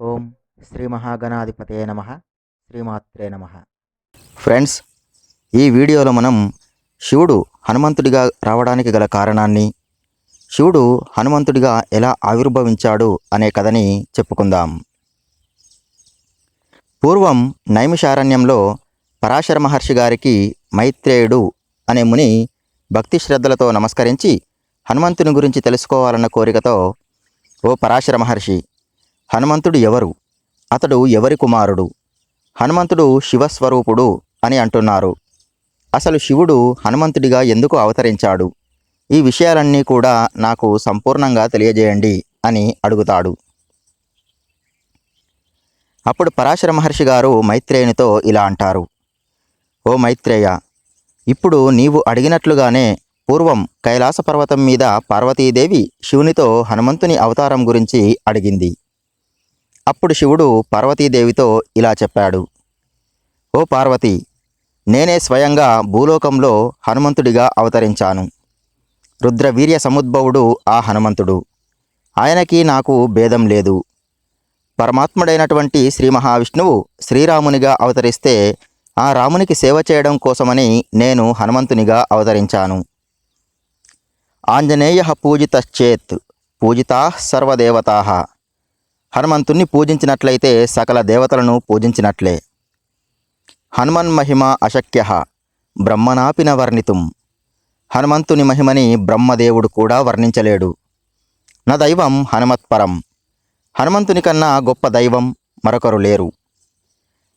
ఓం శ్రీ మహాగణాధిపతయే నమః. శ్రీమాత్రే నమః. ఫ్రెండ్స్, ఈ వీడియోలో మనం శివుడు హనుమంతుడిగా రావడానికి గల కారణాన్ని, శివుడు హనుమంతుడిగా ఎలా ఆవిర్భవించాడు అనే కథని చెప్పుకుందాం. పూర్వం నైమిషారణ్యంలో పరాశర మహర్షి గారికి మైత్రేయుడు అనే ముని భక్తి శ్రద్ధలతో నమస్కరించి హనుమంతుని గురించి తెలుసుకోవాలన్న కోరికతో, ఓ పరాశర మహర్షి, హనుమంతుడు ఎవరు? అతడు ఎవరి కుమారుడు? హనుమంతుడు శివస్వరూపుడు అని అంటున్నారు. అసలు శివుడు హనుమంతుడిగా ఎందుకు అవతరించాడు? ఈ విషయాలన్నీ కూడా నాకు సంపూర్ణంగా తెలియజేయండి అని అడుగుతాడు. అప్పుడు పరాశర మహర్షి గారు మైత్రేయునితో ఇలా అంటారు. ఓ మైత్రేయ, ఇప్పుడు నీవు అడిగినట్లుగానే పూర్వం కైలాస పర్వతం మీద పార్వతీదేవి శివునితో హనుమంతుని అవతారం గురించి అడిగింది. అప్పుడు శివుడు పార్వతీదేవితో ఇలా చెప్పాడు. ఓ పార్వతి, నేనే స్వయంగా భూలోకంలో హనుమంతుడిగా అవతరించాను. రుద్రవీర్య సముద్భవుడు ఆ హనుమంతుడు. ఆయనకి నాకు భేదం లేదు. పరమాత్ముడైనటువంటి శ్రీ మహావిష్ణువు శ్రీరామునిగా అవతరిస్తే ఆ రామునికి సేవ చేయడం కోసమని నేను హనుమంతునిగా అవతరించాను. ఆంజనేయ పూజితశ్చేత్ పూజితా సర్వదేవతా. హనుమంతుణ్ణి పూజించినట్లయితే సకల దేవతలను పూజించినట్లే. హనుమన్మహిమ అశక్య బ్రహ్మనాపిన వర్ణితుం. హనుమంతుని మహిమని బ్రహ్మదేవుడు కూడా వర్ణించలేడు. నా దైవం హనుమత్పరం. హనుమంతుని కన్నా గొప్ప దైవం మరొకరు లేరు.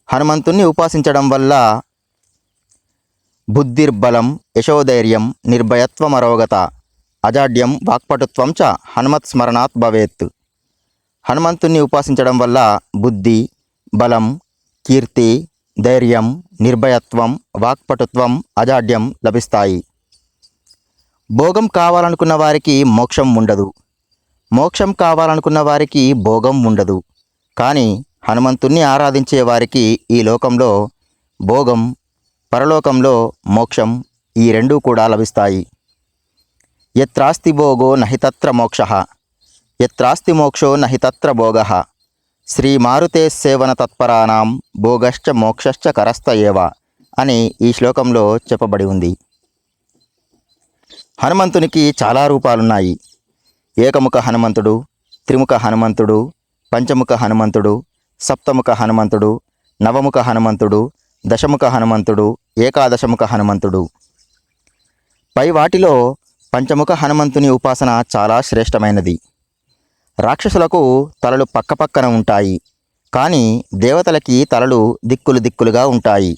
హనుమంతుణ్ణి ఉపాసించడం వల్ల బుద్ధిర్బలం, యశోధైర్యం, నిర్భయత్వమరోగత, అజాడ్యం, వాక్పటుత్వం చ హనుమత్స్మరణాత్ భవేత్. హనుమంతుణ్ణి ఉపాసించడం వల్ల బుద్ధి, బలం, కీర్తి, ధైర్యం, నిర్భయత్వం, వాక్పటుత్వం, అజాడ్యం లభిస్తాయి. భోగం కావాలనుకున్న వారికి మోక్షం ఉండదు. మోక్షం కావాలనుకున్న వారికి భోగం ఉండదు. కానీ హనుమంతుణ్ణి ఆరాధించే వారికి ఈ లోకంలో భోగం, పరలోకంలో మోక్షం, ఈ రెండూ కూడా లభిస్తాయి. యత్రాస్తి భోగో నహి తత్ర మోక్షః, యత్రాస్తి మోక్షో నహి తత్ర భోగః. శ్రీ మారుతే సేవన తత్పరానాం భోగశ్చ మోక్షశ్చ కరస్థ ఏవ అని ఈ శ్లోకంలో చెప్పబడి ఉంది. హనుమంతునికి చాలా రూపాలున్నాయి. ఏకముఖ హనుమంతుడు, త్రిముఖ హనుమంతుడు, పంచముఖ హనుమంతుడు, సప్తముఖ హనుమంతుడు, నవముఖ హనుమంతుడు, దశముఖ హనుమంతుడు, ఏకాదశముఖ హనుమంతుడు. పై వాటిలో పంచముఖ హనుమంతుని ఉపాసన చాలా శ్రేష్టమైనది. రాక్షసులకు తలలు పక్కపక్కన ఉంటాయి, కానీ దేవతలకి తలలు దిక్కులు దిక్కులుగా ఉంటాయి.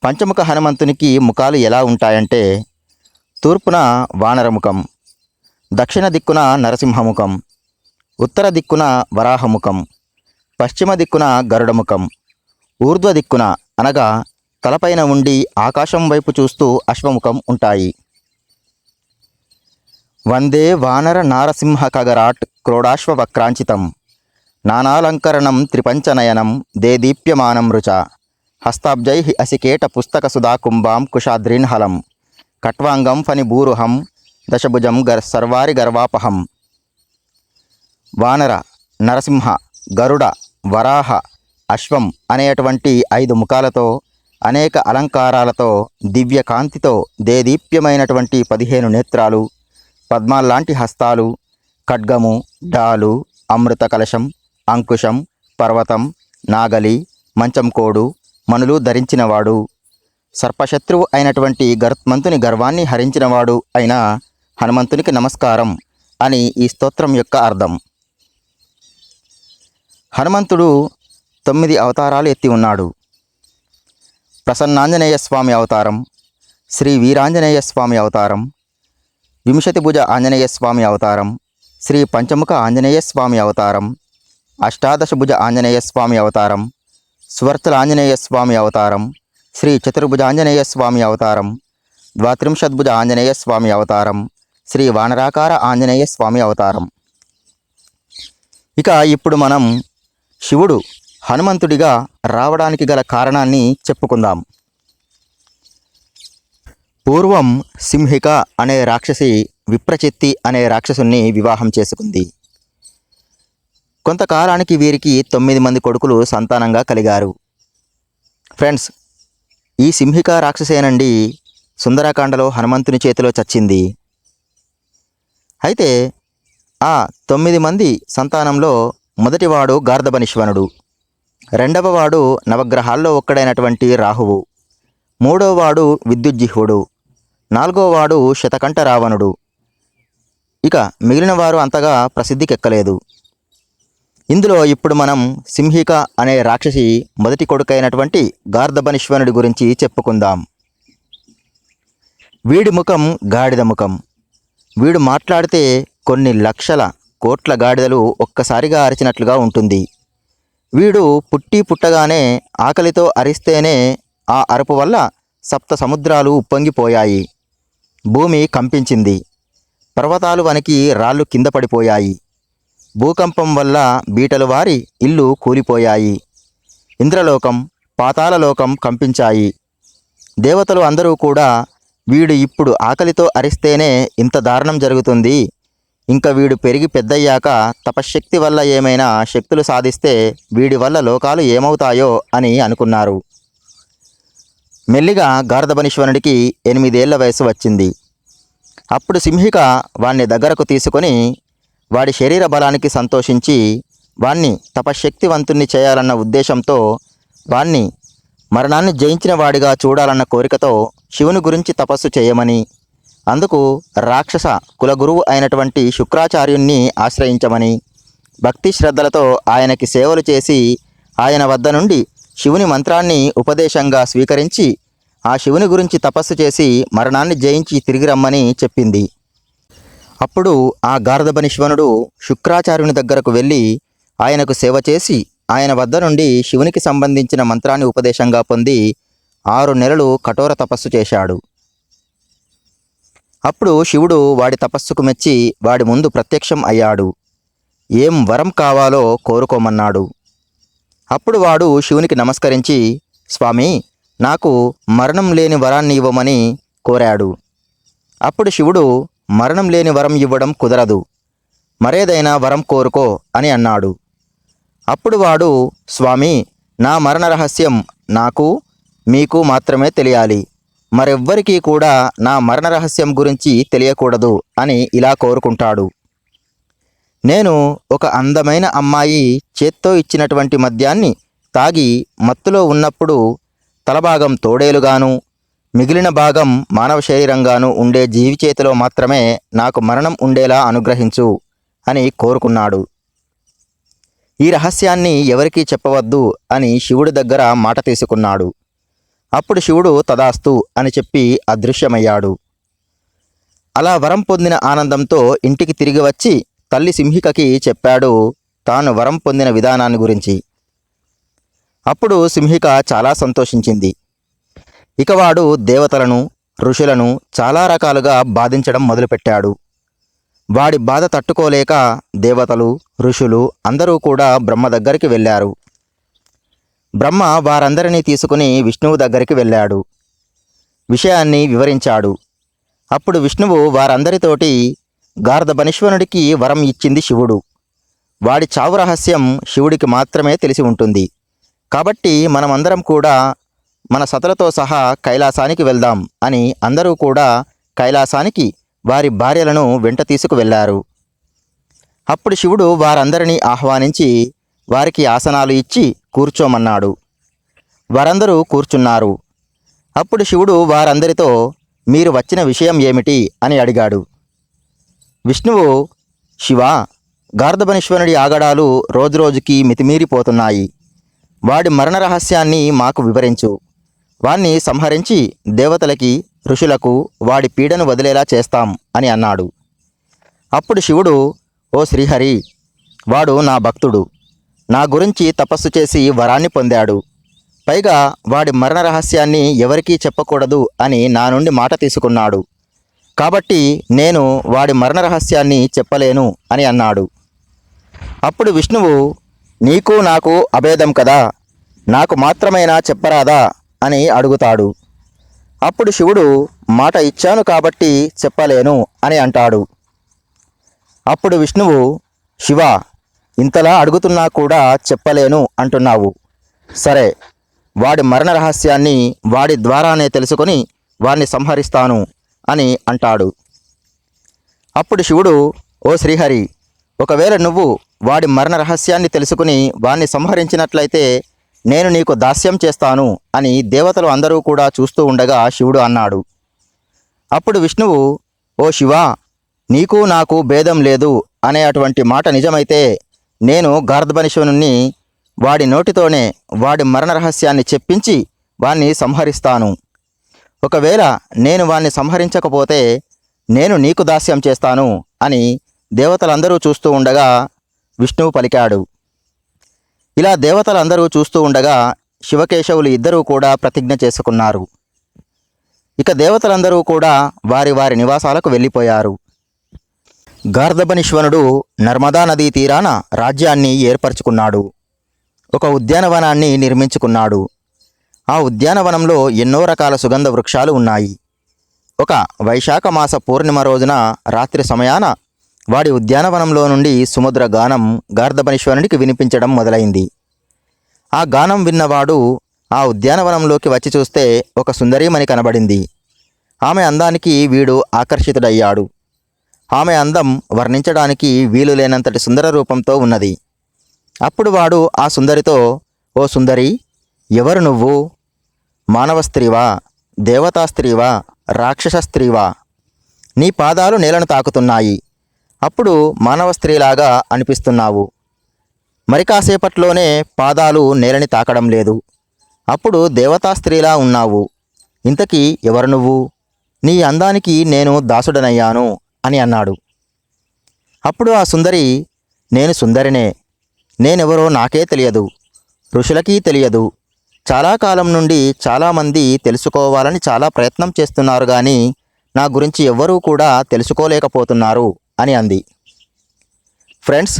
పంచముఖ హనుమంతునికి ముఖాలు ఎలా ఉంటాయంటే, తూర్పున వానరముఖం, దక్షిణ దిక్కున నరసింహముఖం, ఉత్తర దిక్కున వరాహముఖం, పశ్చిమ దిక్కున గరుడముఖం, ఊర్ధ్వ దిక్కున అనగా తలపైన ఉండి ఆకాశం వైపు చూస్తూ అశ్వముఖం ఉంటాయి. వందే వానర నారసింహ కగరాట్ క్రోడాశ్వ వక్రాంచితం. నానాలంకరణం త్రిపంచనయనం దేదీప్యమానం రుచ. హస్తాబ్జై అసికేట పుస్తక సుధాకుంభాం కుశాద్రీన్ హలం. కట్వాంగం ఫణిభూరుహం దశభుజం సర్వారి గర్వాపహం. వానర, నరసింహ, గరుడ, వరాహ, అశ్వం అనేటువంటి 5 ముఖాలతో, అనేక అలంకారాలతో, దివ్య కాంతితో, దేదీప్యమైనటువంటి 15 నేత్రాలు, పద్మాల్లాంటి హస్తాలు, ఖడ్గము, డాలు, అమృత కలశం, అంకుశం, పర్వతం, నాగలి, మంచంకోడు, మనులు ధరించినవాడు, సర్పశత్రువు అయినటువంటి గరుత్మంతుని గర్వాన్ని హరించినవాడు అయిన హనుమంతునికి నమస్కారం అని ఈ స్తోత్రం యొక్క అర్థం. హనుమంతుడు 9 అవతారాలు ఎత్తి ఉన్నాడు. ప్రసన్నాంజనేయ స్వామి అవతారం, శ్రీ వీరాంజనేయ స్వామి అవతారం, వింశతి భుజ ఆంజనేయ స్వామి అవతారం, శ్రీ పంచముఖ ఆంజనేయ స్వామి అవతారం, అష్టాదశ భుజ ఆంజనేయ స్వామి అవతారం, స్వర్తల ఆంజనేయ స్వామి అవతారం, శ్రీ చతుర్భుజాంజనేయ స్వామి అవతారం, ద్వాత్రింశద్భుజ ఆంజనేయ స్వామి అవతారం, శ్రీ వానరాకార ఆంజనేయ స్వామి అవతారం. ఇక ఇప్పుడు మనం శివుడు హనుమంతుడిగా రావడానికి గల కారణాన్ని చెప్పుకుందాం. పూర్వం సింహిక అనే రాక్షసి విప్రచిత్తి అనే రాక్షసుని వివాహం చేసుకుంది. కొంతకాలానికి వీరికి 9 మంది కొడుకులు సంతానంగా కలిగారు. ఫ్రెండ్స్, ఈ సింహిక రాక్షసేనండి సుందరకాండలో హనుమంతుని చేతిలో చచ్చింది. అయితే ఆ 9 మంది సంతానంలో మొదటివాడు గార్ధబనిశ్వనుడు, రెండవవాడు నవగ్రహాల్లో ఒక్కడైనటువంటి రాహువు, మూడవవాడు విద్యుజ్జిహ్వుడు, నాలుగోవాడు శతకంఠ రావణుడు. ఇక మిగిలిన వారు అంతగా ప్రసిద్ధికెక్కలేదు. ఇందులో ఇప్పుడు మనం సింహిక అనే రాక్షసి మొదటి కొడుకైనటువంటి గార్ధబనిశ్వనుడి గురించి చెప్పుకుందాం. వీడి ముఖం గాడిద ముఖం. వీడు మాట్లాడితే కొన్ని లక్షల కోట్ల గాడిదలు ఒక్కసారిగా అరిచినట్లుగా ఉంటుంది. వీడు పుట్టగానే ఆకలితో అరిస్తేనే ఆ అరుపు వల్ల సప్త సముద్రాలు ఉప్పొంగిపోయాయి. భూమి కంపించింది. పర్వతాలు వణికి రాళ్ళు కింద పడిపోయాయి. భూకంపం వల్ల బీటలు వారి ఇల్లు కూలిపోయాయి. ఇంద్రలోకం, పాతాళలోకం కంపించాయి. దేవతలు అందరూ కూడా వీడు ఇప్పుడు ఆకలితో అరిస్తేనే ఇంత దారుణం జరుగుతుంది, ఇంకా వీడు పెరిగి పెద్దయ్యాక తపశ్శక్తి వల్ల ఏమైనా శక్తులు సాధిస్తే వీడి వల్ల లోకాలు ఏమవుతాయో అని అనుకున్నారు. మెల్లిగా గార్ధబనిశ్వనుడికి 8 ఏళ్ల వయసు వచ్చింది. అప్పుడు సింహిక వాణ్ణి దగ్గరకు తీసుకొని వాడి శరీర బలానికి సంతోషించి వాణ్ణి తపశ్శక్తివంతుణ్ణి చేయాలన్న ఉద్దేశంతో వాణ్ణి మరణాన్ని జయించిన వాడిగా చూడాలన్న కోరికతో శివుని గురించి తపస్సు చేయమని, అందుకు రాక్షస కులగురువు అయినటువంటి శుక్రాచార్యుణ్ణి ఆశ్రయించమని, భక్తి శ్రద్ధలతో ఆయనకి సేవలు చేసి ఆయన వద్ద నుండి శివుని మంత్రాన్ని ఉపదేశంగా స్వీకరించి ఆ శివుని గురించి తపస్సు చేసి మరణాన్ని జయించి తిరిగి రమ్మని చెప్పింది. అప్పుడు ఆ గార్ధబనిశ్వనుడు శుక్రాచార్యుని దగ్గరకు వెళ్ళి ఆయనకు సేవ చేసి ఆయన వద్ద నుండి శివునికి సంబంధించిన మంత్రాన్ని ఉపదేశంగా పొంది 6 నెలలు కఠోర తపస్సు చేశాడు. అప్పుడు శివుడు వాడి తపస్సుకు మెచ్చి వాడి ముందు ప్రత్యక్షం అయ్యాడు. ఏం వరం కావాలో కోరుకోమన్నాడు. అప్పుడు వాడు శివునికి నమస్కరించి, స్వామి, నాకు మరణం లేని వరాన్ని ఇవ్వమని కోరాడు. అప్పుడు శివుడు, మరణం లేని వరం ఇవ్వడం కుదరదు, మరేదైనా వరం కోరుకో అని అన్నాడు. అప్పుడు వాడు, స్వామి, నా మరణ రహస్యం నాకు మీకు మాత్రమే తెలియాలి, మరెవ్వరికీ కూడా నా మరణ రహస్యం గురించి తెలియకూడదు అని ఇలా కోరుకుంటాడు. నేను ఒక అందమైన అమ్మాయి చేత్తో ఇచ్చినటువంటి మద్యాన్ని తాగి మత్తులో ఉన్నప్పుడు తలభాగం తోడేలుగాను మిగిలిన భాగం మానవ శరీరంగాను ఉండే జీవి చేతిలో మాత్రమే నాకు మరణం ఉండేలా అనుగ్రహించు అని కోరుకున్నాడు. ఈ రహస్యాన్ని ఎవరికీ చెప్పవద్దు అని శివుడి దగ్గర మాట తీసుకున్నాడు. అప్పుడు శివుడు తదాస్తు అని చెప్పి అదృశ్యమయ్యాడు. అలా వరం పొందిన ఆనందంతో ఇంటికి తిరిగి వచ్చి తల్లి సింహికకి చెప్పాడు తాను వరం పొందిన విధానాన్ని గురించి. అప్పుడు సింహిక చాలా సంతోషించింది. ఇక వాడు దేవతలను, ఋషులను చాలా రకాలుగా బాధించడం మొదలుపెట్టాడు. వాడి బాధ తట్టుకోలేక దేవతలు, ఋషులు అందరూ కూడా బ్రహ్మ దగ్గరికి వెళ్ళారు. బ్రహ్మ వారందరినీ తీసుకుని విష్ణువు దగ్గరికి వెళ్ళాడు. విషయాన్ని వివరించాడు. అప్పుడు విష్ణువు వారందరితోటి గార్ధబనిశ్వనుడికి వరం ఇచ్చింది శివుడు. వాడి చావు రహస్యం శివుడికి మాత్రమే తెలిసి ఉంటుంది. కాబట్టి మనమందరం కూడా మన సతులతో సహా కైలాసానికి వెళ్దాం అని అందరూ కూడా కైలాసానికి వారి భార్యలను వెంట తీసుకువెళ్లారు. అప్పుడు శివుడు వారందరినీ ఆహ్వానించి వారికి ఆసనాలు ఇచ్చి కూర్చోమన్నాడు. వారందరూ కూర్చున్నారు. అప్పుడు శివుడు వారందరితో మీరు వచ్చిన విషయం ఏమిటి అని అడిగాడు. విష్ణువు, శివా, గార్ధబనిశ్వనుడి ఆగడాలు రోజురోజుకి మితిమీరిపోతున్నాయి. వాడి మరణ రహస్యాన్ని మాకు వివరించు. వాణ్ణి సంహరించి దేవతలకి, ఋషులకు వాడి పీడను వదిలేలా చేస్తాం అని అన్నాడు. అప్పుడు శివుడు, ఓ శ్రీహరి, వాడు నా భక్తుడు, నా గురించి తపస్సు చేసి వరాన్ని పొందాడు. పైగా వాడి మరణ రహస్యాన్ని ఎవరికీ చెప్పకూడదు అని నా నుండి మాట తీసుకున్నాడు. కాబట్టి నేను వాడి మరణ రహస్యాన్ని చెప్పలేను అని అన్నాడు. అప్పుడు విష్ణువు, నీకు నాకు అభేదం కదా, నాకు మాత్రమేనా చెప్పరాదా అని అడుగుతాడు. అప్పుడు శివుడు, మాట ఇచ్చాను కాబట్టి చెప్పలేను అని అంటాడు. అప్పుడు విష్ణువు, శివ, ఇంతలా అడుగుతున్నా కూడా చెప్పలేను అంటున్నావు. సరే, వాడి మరణ రహస్యాన్ని వాడి ద్వారానే తెలుసుకొని వాణ్ణి సంహరిస్తాను అని అంటాడు. అప్పుడు శివుడు, ఓ శ్రీహరి, ఒకవేళ నువ్వు వాడి మరణ రహస్యాన్ని తెలుసుకుని వాణ్ణి సంహరించినట్లయితే నేను నీకు దాస్యం చేస్తాను అని దేవతలు అందరూ కూడా చూస్తూ ఉండగా శివుడు అన్నాడు. అప్పుడు విష్ణువు, ఓ శివా, నీకు నాకు భేదం లేదు అనే అటువంటి మాట నిజమైతే నేను గార్ధబనిశ్వరుణ్ణి వాడి నోటితోనే వాడి మరణ రహస్యాన్ని చెప్పించి వాణ్ణి సంహరిస్తాను. ఒకవేళ నేను వాణ్ణి సంహరించకపోతే నేను నీకు దాస్యం చేస్తాను అని దేవతలందరూ చూస్తూ ఉండగా విష్ణువు పలికాడు. ఇలా దేవతలందరూ చూస్తూ ఉండగా శివకేశవులు ఇద్దరూ కూడా ప్రతిజ్ఞ చేసుకున్నారు. ఇక దేవతలందరూ కూడా వారి వారి నివాసాలకు వెళ్ళిపోయారు. గార్ధబనిశ్వరుడు నర్మదా నదీ తీరాన రాజ్యాన్ని ఏర్పరచుకున్నాడు. ఒక ఉద్యానవనాన్ని నిర్మించుకున్నాడు. ఆ ఉద్యానవనంలో ఎన్నో రకాల సుగంధ వృక్షాలు ఉన్నాయి. ఒక వైశాఖ మాస పూర్ణిమ రోజున రాత్రి సమయాన వాడి ఉద్యానవనంలో నుండి సుమధుర గానం గార్ధబనిశ్వరునికి వినిపించడం మొదలైంది. ఆ గానం విన్నవాడు ఆ ఉద్యానవనంలోకి వచ్చి చూస్తే ఒక సుందరీమణి కనబడింది. ఆమె అందానికి వీడు ఆకర్షితుడయ్యాడు. ఆమె అందం వర్ణించడానికి వీలు లేనంతటి సుందర రూపంతో ఉన్నది. అప్పుడు వాడు ఆ సుందరితో, ఓ సుందరి, ఎవరు నువ్వు? మానవ స్త్రీవా, దేవతా స్త్రీవా, రాక్షస స్త్రీవా? నీ పాదాలు నేలను తాకుతున్నాయి. అప్పుడు మానవ స్త్రీలాగా అనిపిస్తున్నావు. మరి కాసేపట్లోనే పాదాలు నేలని తాకడం లేదు. అప్పుడు దేవతా స్త్రీలా ఉన్నావు. ఇంతకీ ఎవరు నువ్వు? నీ అందానికి నేను దాసుడనయ్యాను అని అన్నాడు. అప్పుడు ఆ సుందరి, నేను సుందరినే. నేనెవరో నాకే తెలియదు, ఋషులకీ తెలియదు. చాలా కాలం నుండి చాలామంది తెలుసుకోవాలని చాలా ప్రయత్నం చేస్తున్నారు, కానీ నా గురించి ఎవ్వరూ కూడా తెలుసుకోలేకపోతున్నారు అని అంది. ఫ్రెండ్స్,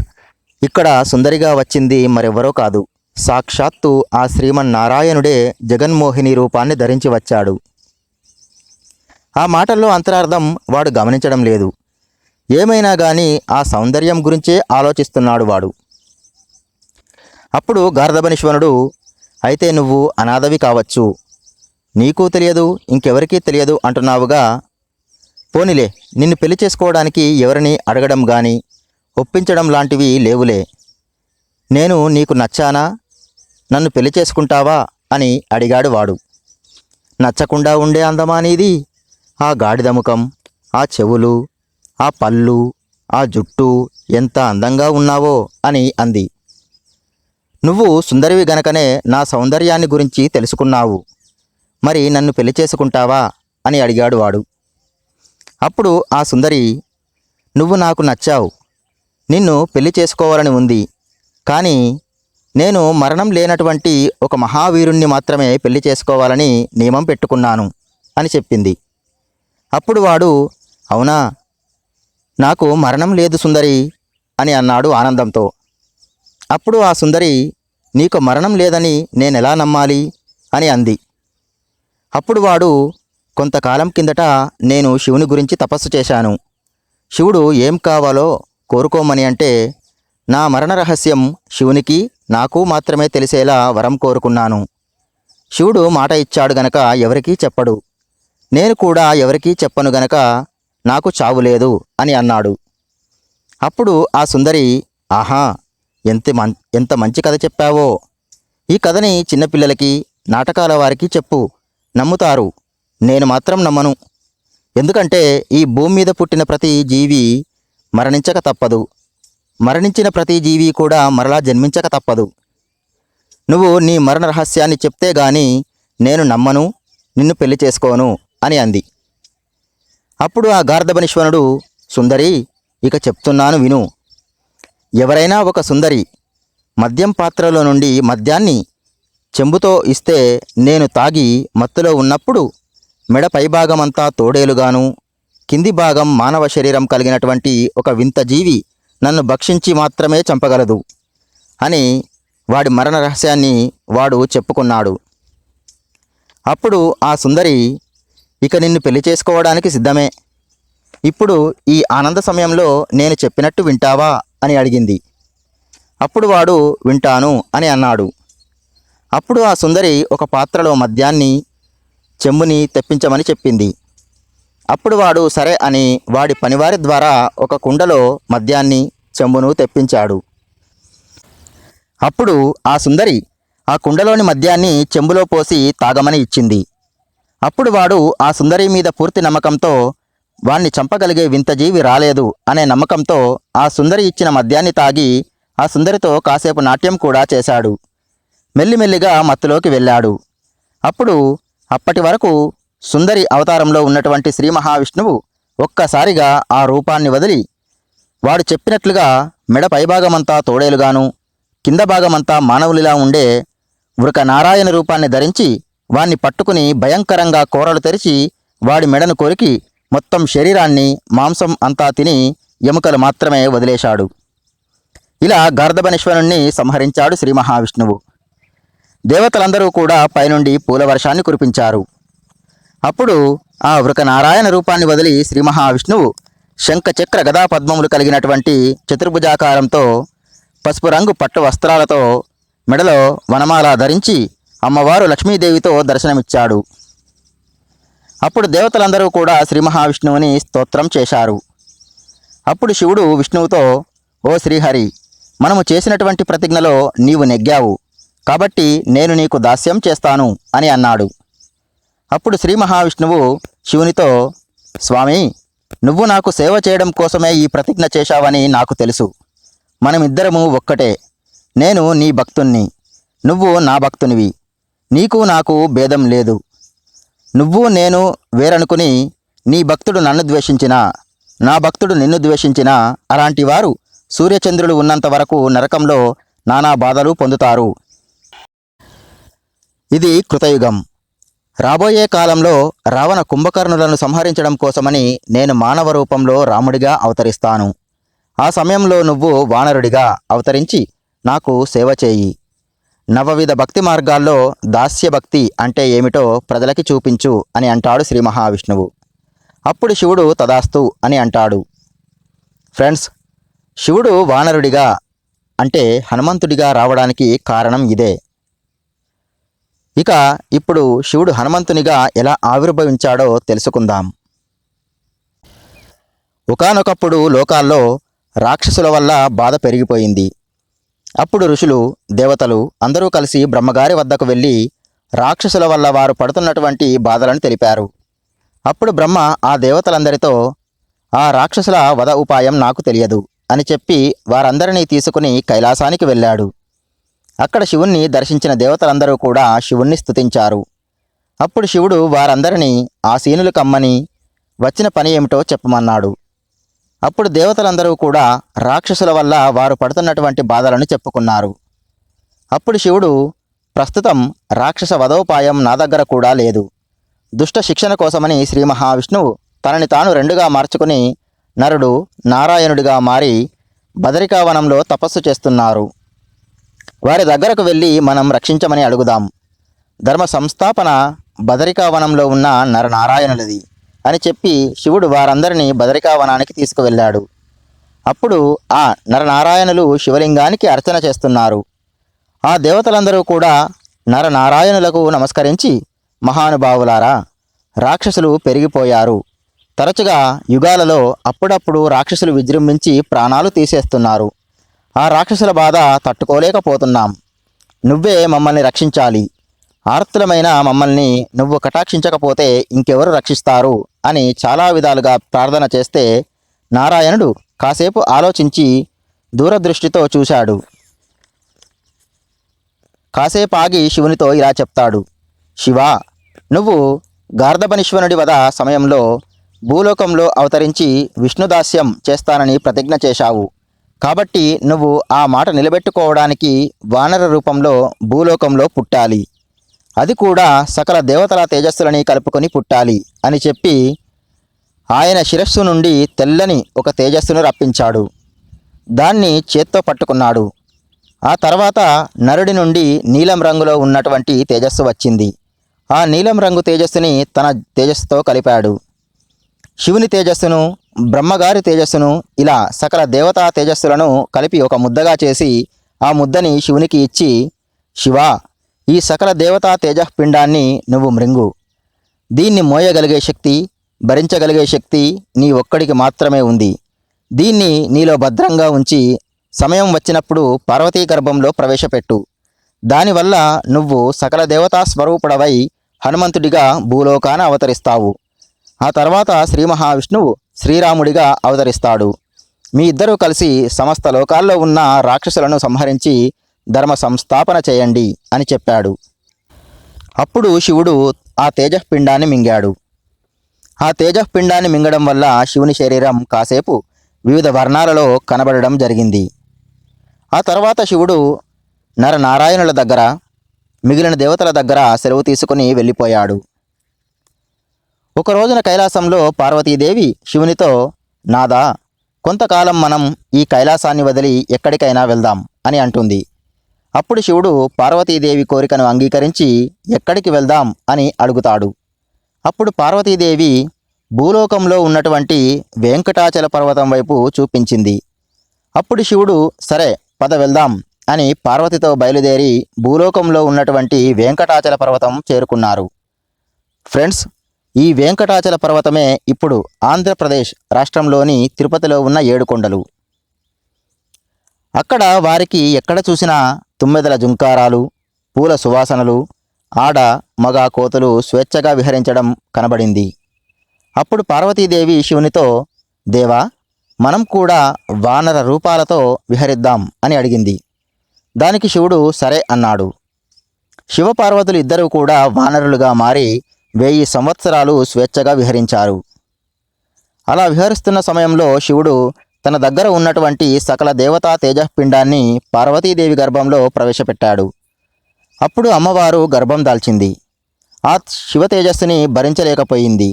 ఇక్కడ సుందరిగా వచ్చింది మరెవ్వరో కాదు, సాక్షాత్తు ఆ శ్రీమన్నారాయణుడే జగన్మోహిని రూపాన్ని ధరించి వచ్చాడు. ఆ మాటల్లో అంతరార్థం వాడు గమనించడం లేదు. ఏమైనా కానీ ఆ సౌందర్యం గురించే ఆలోచిస్తున్నాడు వాడు. అప్పుడు గార్ధబనిశ్వరుడు, అయితే నువ్వు అనాథవి కావచ్చు, నీకు తెలియదు, ఇంకెవరికీ తెలియదు అంటున్నావుగా. పోనిలే, నిన్ను పెళ్లి చేసుకోవడానికి ఎవరిని అడగడం కానీ ఒప్పించడం లాంటివి లేవులే. నేను నీకు నచ్చానా? నన్ను పెళ్లి చేసుకుంటావా అని అడిగాడు వాడు. నచ్చకుండా ఉండే అందమా నీది? ఆ గాడిద ముఖం, ఆ చెవులు, ఆ పళ్ళు, ఆ జుట్టు ఎంత అందంగా ఉన్నావో అని అంది. నువ్వు సుందరివి గనకనే నా సౌందర్యాన్ని గురించి తెలుసుకున్నావు. మరి నన్ను పెళ్లి చేసుకుంటావా అని అడిగాడు వాడు. అప్పుడు ఆ సుందరి, నువ్వు నాకు నచ్చావు, నిన్ను పెళ్లి చేసుకోవాలని ఉంది, కానీ నేను మరణం లేనటువంటి ఒక మహావీరుణ్ణి మాత్రమే పెళ్లి చేసుకోవాలని నియమం పెట్టుకున్నాను అని చెప్పింది. అప్పుడు వాడు, అవునా, నాకు మరణం లేదు సుందరి అని అన్నాడు ఆనందంతో. అప్పుడు ఆ సుందరి, నీకు మరణం లేదని నేనెలా నమ్మాలి అని అంది. అప్పుడు వాడు, కొంతకాలం కిందట నేను శివుని గురించి తపస్సు చేశాను. శివుడు ఏం కావాలో కోరుకోమని అంటే నా మరణ రహస్యం శివునికి నాకు మాత్రమే తెలిసేలా వరం కోరుకున్నాను. శివుడు మాట ఇచ్చాడు గనక ఎవరికీ చెప్పడు, నేను కూడా ఎవరికీ చెప్పను గనక నాకు చావు లేదు అని అన్నాడు. అప్పుడు ఆ సుందరి, ఆహా, ఎంత మంచి కథ చెప్పావో. ఈ కథని చిన్నపిల్లలకి, నాటకాల వారికి చెప్పు, నమ్ముతారు. నేను మాత్రం నమ్మను. ఎందుకంటే ఈ భూమి మీద పుట్టిన ప్రతి జీవి మరణించక తప్పదు. మరణించిన ప్రతి జీవి కూడా మరలా జన్మించక తప్పదు. నువ్వు నీ మరణ రహస్యాన్ని చెప్తే గాని నేను నమ్మను, నిన్ను పెళ్లి చేసుకోను అని అంది. అప్పుడు ఆ గార్ధబనిశ్వరుడు, సుందరి, ఇక చెప్తున్నాను విను. ఎవరైనా ఒక సుందరి మద్యం పాత్రలో నుండి మద్యాన్ని చెంబుతో ఇస్తే నేను తాగి మత్తులో ఉన్నప్పుడు మెడ పైభాగమంతా తోడేలుగాను, కింది భాగం మానవ శరీరం కలిగినటువంటి ఒక వింత జీవి నన్ను భక్షించి మాత్రమే చంపగలదు అని వాడి మరణ రహస్యాన్ని వాడు చెప్పుకున్నాడు. అప్పుడు ఆ సుందరి, ఇక నిన్ను పెళ్లి చేసుకోవడానికి సిద్ధమే. ఇప్పుడు ఈ ఆనంద సమయంలో నేను చెప్పినట్టు వింటావా అని అడిగింది. అప్పుడు వాడు వింటాను అని అన్నాడు. అప్పుడు ఆ సుందరి ఒక పాత్రలో మద్యాన్ని చెంబుని తెప్పించమని చెప్పింది. అప్పుడు వాడు సరే అని వాడి పనివారి ద్వారా ఒక కుండలో మద్యాన్ని చెంబును తెప్పించాడు. అప్పుడు ఆ సుందరి ఆ కుండలోని మద్యాన్ని చెంబులో పోసి తాగమని ఇచ్చింది. అప్పుడు వాడు ఆ సుందరి మీద పూర్తి నమ్మకంతో వాణ్ణి చంపగలిగే వింత జీవి రాలేదు అనే నమ్మకంతో ఆ సుందరి ఇచ్చిన మద్యాన్ని తాగి ఆ సుందరితో కాసేపు నాట్యం కూడా చేశాడు. మెల్లిమెల్లిగా మత్తులోకి వెళ్ళాడు. అప్పుడు అప్పటి వరకు సుందరి అవతారంలో ఉన్నటువంటి శ్రీ మహావిష్ణువు ఒక్కసారిగా ఆ రూపాన్ని వదిలి వాడు చెప్పినట్లుగా మెడ పైభాగమంతా తోడేలుగాను కింద భాగమంతా మానవులిలా ఉండే వృక నారాయణ రూపాన్ని ధరించి వాణ్ణి పట్టుకుని భయంకరంగా కోరలు తెరిచి వాడి మెడను కొరికి మొత్తం శరీరాన్ని మాంసం అంతా తిని ఎముకలు మాత్రమే వదిలేశాడు. ఇలా గార్ధబనేశ్వరుణ్ణి సంహరించాడు శ్రీ మహావిష్ణువు. దేవతలందరూ కూడా పైనుండి పూల వర్షాన్ని కురిపించారు. అప్పుడు ఆ వృక నారాయణ రూపాన్ని వదిలి శ్రీ మహావిష్ణువు శంఖ చక్ర గదా పద్మములు కలిగినటువంటి చతుర్భుజాకారంతో పసుపు రంగు పట్టు వస్త్రాలతో మెడలో వనమాల ధరించి అమ్మవారు లక్ష్మీదేవితో దర్శనమిచ్చాడు. అప్పుడు దేవతలందరూ కూడా శ్రీ మహావిష్ణువుని స్తోత్రం చేశారు. అప్పుడు శివుడు విష్ణువుతో, ఓ శ్రీహరి, మనము చేసినటువంటి ప్రతిజ్ఞలో నీవు నెగ్గావు, కాబట్టి నేను నీకు దాస్యం చేస్తాను అని అన్నాడు. అప్పుడు శ్రీ మహావిష్ణువు శివునితో, స్వామి, నువ్వు నాకు సేవ చేయడం కోసమే ఈ ప్రతిజ్ఞ చేశావని నాకు తెలుసు. మనమిద్దరము ఒక్కటే. నేను నీ భక్తుణ్ణి, నువ్వు నా భక్తునివి. నీకు నాకు భేదం లేదు. నువ్వు నేను వేరనుకుని నీ భక్తుడు నన్ను ద్వేషించినా, నా భక్తుడు నిన్ను ద్వేషించినా అలాంటి వారు సూర్యచంద్రులు ఉన్నంత వరకు నరకంలో నానా బాధలు పొందుతారు. ఇది కృతయుగం. రాబోయే కాలంలో రావణ కుంభకర్ణులను సంహరించడం కోసమని నేను మానవ రూపంలో రాముడిగా అవతరిస్తాను. ఆ సమయంలో నువ్వు వానరుడిగా అవతరించి నాకు సేవ చేయి. నవవిధ భక్తి మార్గాల్లో దాస్య భక్తి అంటే ఏమిటో ప్రజలకి చూపించు అని అంటాడు శ్రీ మహావిష్ణువు. అప్పుడు శివుడు తదాస్తు అని అంటాడు. ఫ్రెండ్స్, శివుడు వానరుడిగా అంటే హనుమంతుడిగా రావడానికి కారణం ఇదే. ఇక ఇప్పుడు శివుడు హనుమంతునిగా ఎలా ఆవిర్భవించాడో తెలుసుకుందాం. ఒకానొకప్పుడు లోకాల్లో రాక్షసుల వల్ల బాధ పెరిగిపోయింది. అప్పుడు ఋషులు, దేవతలు అందరూ కలిసి బ్రహ్మగారి వద్దకు వెళ్ళి రాక్షసుల వల్ల వారు పడుతున్నటువంటి బాధలను తెలిపారు. అప్పుడు బ్రహ్మ ఆ దేవతలందరితో, ఆ రాక్షసుల వధ ఉపాయం నాకు తెలియదు అని చెప్పి వారందరినీ తీసుకుని కైలాసానికి వెళ్ళాడు. అక్కడ శివుణ్ణి దర్శించిన దేవతలందరూ కూడా శివుణ్ణి స్తుతించారు. అప్పుడు శివుడు వారందరినీ ఆసీనులు కమ్మని వచ్చిన పని ఏమిటో చెప్పమన్నాడు. అప్పుడు దేవతలందరూ కూడా రాక్షసుల వల్ల వారు పడుతున్నటువంటి బాధలను చెప్పుకున్నారు. అప్పుడు శివుడు, ప్రస్తుతం రాక్షస వధోపాయం నా దగ్గర కూడా లేదు. దుష్ట శిక్షణ కోసమని శ్రీ మహావిష్ణువు తనని తాను రెండుగా మార్చుకుని నరుడు నారాయణుడిగా మారి బదరికావనంలో తపస్సు చేస్తున్నారు. వారి దగ్గరకు వెళ్ళి మనం రక్షించమని అడుగుదాం. ధర్మ సంస్థాపన బదరికావనంలో ఉన్న నరనారాయణులది అని చెప్పి శివుడు వారందరినీ బదరికావనానికి తీసుకువెళ్ళాడు. అప్పుడు ఆ నరనారాయణులు శివలింగానికి అర్చన చేస్తున్నారు. ఆ దేవతలందరూ కూడా నరనారాయణులకు నమస్కరించి, మహానుభావులారా, రాక్షసులు పెరిగిపోయారు. తరచుగా యుగాలలో అప్పుడప్పుడు రాక్షసులు విజృంభించి ప్రాణాలు తీసేస్తున్నారు. ఆ రాక్షసుల బాధ తట్టుకోలేకపోతున్నాం. నువ్వే మమ్మల్ని రక్షించాలి. ఆర్తులమైన మమ్మల్ని నువ్వు కటాక్షించకపోతే ఇంకెవరు రక్షిస్తారు అని చాలా విధాలుగా ప్రార్థన చేస్తే నారాయణుడు కాసేపు ఆలోచించి దూరదృష్టితో చూశాడు. కాసేపు ఆగి శివునితో ఇలా చెప్తాడు, శివా, నువ్వు గార్ధబనీశ్వరుడి వధ సమయంలో భూలోకంలో అవతరించి విష్ణుదాస్యం చేస్తానని ప్రతిజ్ఞ చేశావు. కాబట్టి నువ్వు ఆ మాట నిలబెట్టుకోవడానికి వానర రూపంలో భూలోకంలో పుట్టాలి. అది కూడా సకల దేవతల తేజస్సులని కలుపుకొని పుట్టాలి అని చెప్పి ఆయన శిరస్సు నుండి తెల్లని ఒక తేజస్సును రప్పించాడు. దాన్ని చేత్తో పట్టుకున్నాడు. ఆ తర్వాత నరుడి నుండి నీలం రంగులో ఉన్నటువంటి తేజస్సు వచ్చింది. ఆ నీలం రంగు తేజస్సుని తన తేజస్సుతో కలిపాడు. శివుని తేజస్సును, బ్రహ్మగారి తేజస్సును, ఇలా సకల దేవతా తేజస్సులను కలిపి ఒక ముద్దగా చేసి ఆ ముద్దని శివునికి ఇచ్చి, శివా, ఈ సకల దేవతా తేజఃపిండాన్ని నువ్వు మృంగు. దీన్ని మోయగలిగే శక్తి, భరించగలిగే శక్తి నీ ఒక్కడికి మాత్రమే ఉంది. దీన్ని నీలో భద్రంగా ఉంచి సమయం వచ్చినప్పుడు పార్వతీ గర్భంలో ప్రవేశపెట్టు. దానివల్ల నువ్వు సకల దేవతా స్వరూపుడవై హనుమంతుడిగా భూలోకాన అవతరిస్తావు. ఆ తర్వాత శ్రీ మహావిష్ణువు శ్రీరాముడిగా అవతరిస్తాడు. మీ ఇద్దరూ కలిసి సమస్త లోకాల్లో ఉన్న రాక్షసులను సంహరించి ధర్మ సంస్థాపన చేయండి అని చెప్పాడు. అప్పుడు శివుడు ఆ తేజఃపిండాన్ని మింగాడు. ఆ తేజఃపిండాన్ని మింగడం వల్ల శివుని శరీరం కాసేపు వివిధ వర్ణాలలో కనబడడం జరిగింది. ఆ తర్వాత శివుడు నరనారాయణుల దగ్గర, మిగిలిన దేవతల దగ్గర సెలవు తీసుకుని వెళ్ళిపోయాడు. ఒక రోజున కైలాసంలో పార్వతీదేవి శివునితో, నాదా, కొంతకాలం మనం ఈ కైలాసాన్ని వదిలి ఎక్కడికైనా వెళ్దాం అని అంటుంది. అప్పుడు శివుడు పార్వతీదేవి కోరికను అంగీకరించి ఎక్కడికి వెళ్దాం అని అడుగుతాడు. అప్పుడు పార్వతీదేవి భూలోకంలో ఉన్నటువంటి వెంకటాచల పర్వతం వైపు చూపించింది. అప్పుడు శివుడు, సరే పద వెళ్దాం అని పార్వతితో బయలుదేరి భూలోకంలో ఉన్నటువంటి వెంకటాచల పర్వతం చేరుకున్నారు. ఫ్రెండ్స్, ఈ వెంకటాచల పర్వతమే ఇప్పుడు ఆంధ్రప్రదేశ్ రాష్ట్రంలోని తిరుపతిలో ఉన్న 7 కొండలు. అక్కడ వారికి ఎక్కడ చూసినా తుమ్మెదల జుంకారాలు, పూల సువాసనలు, ఆడ మగ కోతులు స్వేచ్ఛగా విహరించడం కనబడింది. అప్పుడు పార్వతీదేవి శివునితో, దేవా, మనం కూడా వానర రూపాలతో విహరిద్దాం అని అడిగింది. దానికి శివుడు సరే అన్నాడు. శివపార్వతులు ఇద్దరూ కూడా వానరులుగా మారి 1000 సంవత్సరాలు స్వేచ్ఛగా విహరించారు. అలా విహరిస్తున్న సమయంలో శివుడు తన దగ్గర ఉన్నటువంటి సకల దేవతా తేజఃపిండాన్ని పార్వతీదేవి గర్భంలో ప్రవేశపెట్టాడు. అప్పుడు అమ్మవారు గర్భం దాల్చింది. ఆ శివ తేజస్సుని భరించలేకపోయింది.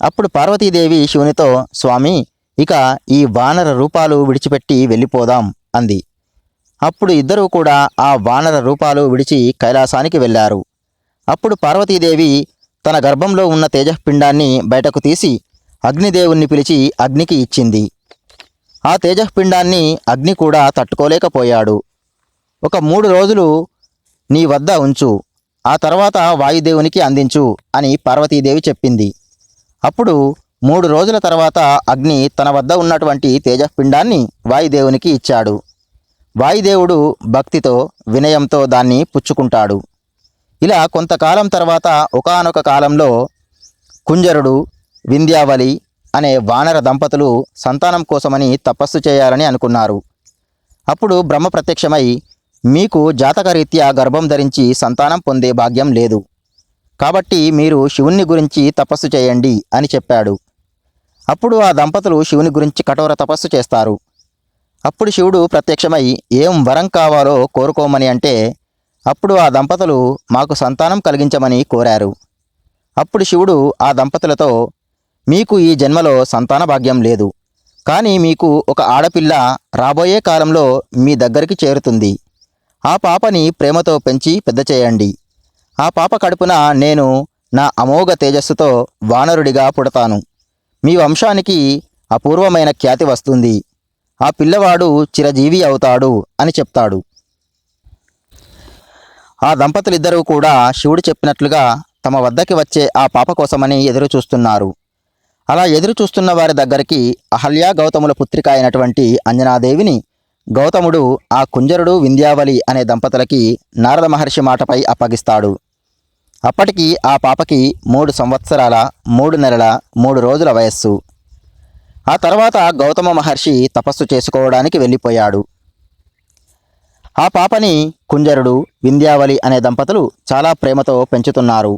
అప్పుడు పార్వతీదేవి శివునితో, స్వామి, ఇక ఈ వానర రూపాలు విడిచిపెట్టి వెళ్ళిపోదాం అంది. అప్పుడు ఇద్దరూ కూడా ఆ వానర రూపాలు విడిచి కైలాసానికి వెళ్ళారు. అప్పుడు పార్వతీదేవి తన గర్భంలో ఉన్న తేజఃపిండాన్ని బయటకు తీసి అగ్నిదేవుణ్ణి పిలిచి అగ్నికి ఇచ్చింది. ఆ తేజఃపిండాన్ని అగ్ని కూడా తట్టుకోలేకపోయాడు. ఒక 3 రోజులు నీ వద్ద ఉంచు, ఆ తర్వాత వాయుదేవునికి అందించు అని పార్వతీదేవి చెప్పింది. అప్పుడు 3 రోజుల తర్వాత అగ్ని తన వద్ద ఉన్నటువంటి తేజఃపిండాన్ని వాయుదేవునికి ఇచ్చాడు. వాయుదేవుడు భక్తితో, వినయంతో దాన్ని పుచ్చుకుంటాడు. ఇలా కొంతకాలం తర్వాత ఒకానొక కాలంలో కుంజరుడు, వింధ్యావళి అనే వానర దంపతులు సంతానం కోసమని తపస్సు చేయాలని అనుకున్నారు. అప్పుడు బ్రహ్మ ప్రత్యక్షమై, మీకు జాతకరీత్యా గర్భం ధరించి సంతానం పొందే భాగ్యం లేదు, కాబట్టి మీరు శివుని గురించి తపస్సు చేయండి అని చెప్పాడు. అప్పుడు ఆ దంపతులు శివుని గురించి కఠోర తపస్సు చేస్తారు. అప్పుడు శివుడు ప్రత్యక్షమై ఏం వరం కావాలో కోరుకోమని అంటే, అప్పుడు ఆ దంపతులు మాకు సంతానం కలిగించమని కోరారు. అప్పుడు శివుడు ఆ దంపతులతో, మీకు ఈ జన్మలో సంతాన భాగ్యం లేదు, కానీ మీకు ఒక ఆడపిల్ల రాబోయే కాలంలో మీ దగ్గరికి చేరుతుంది. ఆ పాపని ప్రేమతో పెంచి పెద్ద చేయండి. ఆ పాప కడుపున నేను నా అమోఘ తేజస్సుతో వానరుడిగా పుడతాను. మీ వంశానికి అపూర్వమైన ఖ్యాతి వస్తుంది. ఆ పిల్లవాడు చిరజీవి అవుతాడు అని చెప్తాడు. ఆ దంపతులిద్దరూ కూడా శివుడు చెప్పినట్లుగా తమ వద్దకి వచ్చే ఆ పాప కోసమని ఎదురు చూస్తున్నారు. అలా ఎదురు చూస్తున్న వారి దగ్గరికి అహల్య గౌతముల పుత్రిక అయినటువంటి అంజనాదేవిని గౌతముడు ఆ కుంజరుడు, వింధ్యావళి అనే దంపతులకి నారద మహర్షి మాటపై అప్పగిస్తాడు. అప్పటికి ఆ పాపకి 3 సంవత్సరాల 3 నెలల 3 రోజుల వయస్సు. ఆ తర్వాత గౌతమ మహర్షి తపస్సు చేసుకోవడానికి వెళ్ళిపోయాడు. ఆ పాపని కుంజరుడు, వింధ్యావళి అనే దంపతులు చాలా ప్రేమతో పెంచుతున్నారు.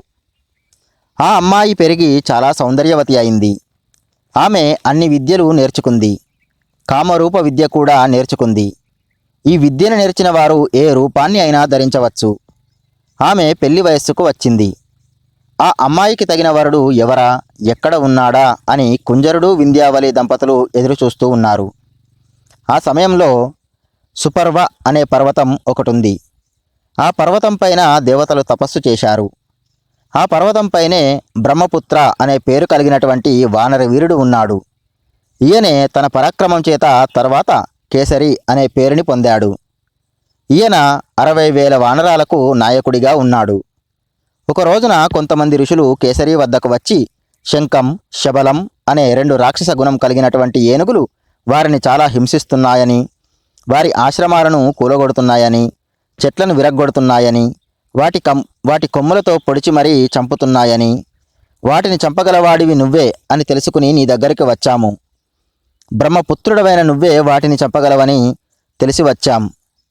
ఆ అమ్మాయి పెరిగి చాలా సౌందర్యవతి అయింది. ఆమె అన్ని విద్యలు నేర్చుకుంది. కామరూప విద్య కూడా నేర్చుకుంది. ఈ విద్యను నేర్చిన వారు ఏ రూపాన్ని అయినా ధరించవచ్చు. ఆమె పెళ్లి వయస్సుకు వచ్చింది. ఆ అమ్మాయికి తగిన వరుడు ఎవరా, ఎక్కడ ఉన్నాడా అని కుంజరుడు, వింధ్యావళి దంపతులు ఎదురుచూస్తూ ఉన్నారు. ఆ సమయంలో సుపర్వ అనే పర్వతం ఒకటుంది. ఆ పర్వతం పైన దేవతలు తపస్సు చేశారు. ఆ పర్వతంపైనే బ్రహ్మపుత్ర అనే పేరు కలిగినటువంటి వానర వీరుడు ఉన్నాడు. ఈయనే తన పరాక్రమం చేత తర్వాత కేసరి అనే పేరుని పొందాడు. ఈయన 60,000 వానరాలకు నాయకుడిగా ఉన్నాడు. ఒక రోజున కొంతమంది ఋషులు కేసరి వద్దకు వచ్చి శంఖం, శబలం అనే 2 రాక్షస గుణం కలిగినటువంటి ఏనుగులు వారిని చాలా హింసిస్తున్నాయని, వారి ఆశ్రమాలను కూలగొడుతున్నాయని, చెట్లను విరగ్గొడుతున్నాయని, వాటి కొమ్ములతో పొడిచి మరీ చంపుతున్నాయని, వాటిని చంపగలవాడివి నువ్వే అని తెలుసుకుని నీ దగ్గరికి వచ్చాము. బ్రహ్మపుత్రుడవైన నువ్వే వాటిని చంపగలవని తెలిసి వచ్చాం.